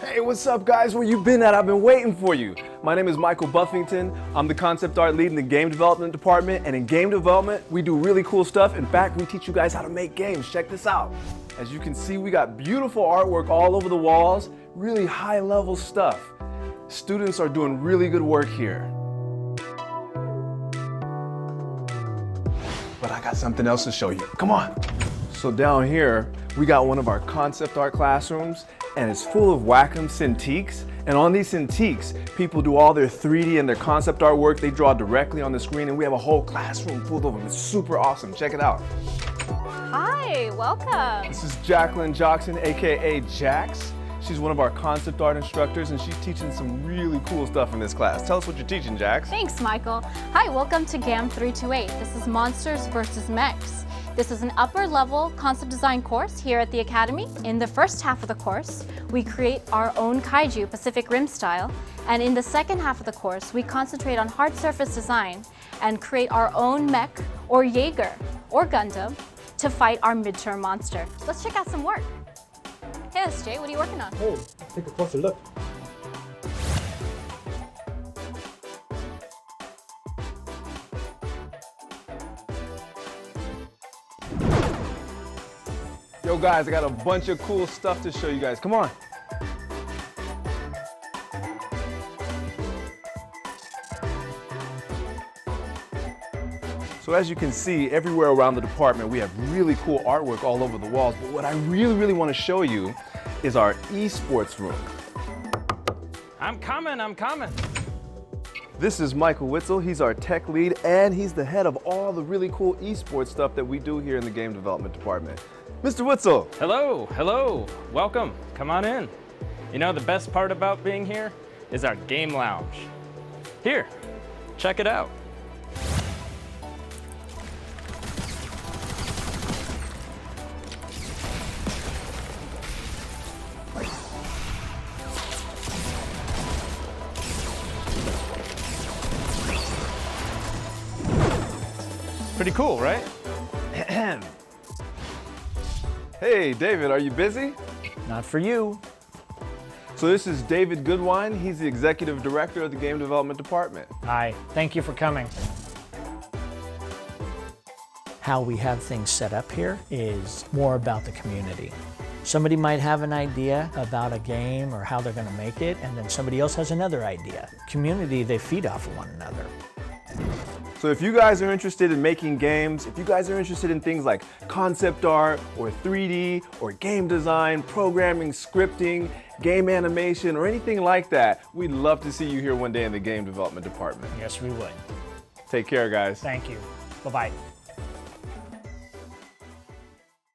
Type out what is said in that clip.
Hey, what's up guys? Where you been at? I've been waiting for you. My name is Michael Buffington. I'm the concept art lead in the game development department, and in game development, we do really cool stuff. In fact, we teach you guys how to make games. Check this out. As you can see, we got beautiful artwork all over the walls, really high level stuff. Students are doing really good work here. But I got something else to show you. Come on. So down here, we got one of our concept art classrooms, and it's full of Wacom Cintiqs. And on these Cintiqs, people do all their 3D and their concept art work. They draw directly on the screen, and we have a whole classroom full of them. It's super awesome. Check it out. Hi, welcome. This is Jacqueline Johnson Aka Jax. She's one of our concept art instructors, and she's teaching some really cool stuff in this class. Tell us what you're teaching, Jax. Thanks, Michael. Hi, welcome to GAM 328. This is Monsters vs. Mechs. This is an upper level concept design course here at the Academy. In the first half of the course, we create our own kaiju Pacific Rim style. And in the second half of the course, we concentrate on hard surface design and create our own mech or Jaeger or Gundam to fight our midterm monster. Let's check out some work. Hey, SJ, what are you working on? Oh, take a closer look. Yo guys, I got a bunch of cool stuff to show you guys. Come on. So as you can see, everywhere around the department, we have really cool artwork all over the walls. But what I really want to show you is our Esports Room. I'm coming. This is Michael Witzel. He's our tech lead, and he's the head of all the really cool esports stuff that we do here in the game development department. Mr. Witzel. Hello. Welcome. Come on in. You know, the best part about being here is our game lounge. Here, check it out. Pretty cool, right? Hey, David, are you busy? Not for you. So this is David Goodwine. He's the executive director of the game development department. Hi, thank you for coming. How we have things set up here is more about the community. Somebody might have an idea about a game or how they're going to make it, and then somebody else has another idea. Community, they feed off of one another. So if you guys are interested in making games, if you guys are interested in things like concept art or 3D or game design, programming, scripting, game animation, or anything like that, we'd love to see you here one day in the game development department. Yes, we would. Take care, guys. Thank you. Bye-bye.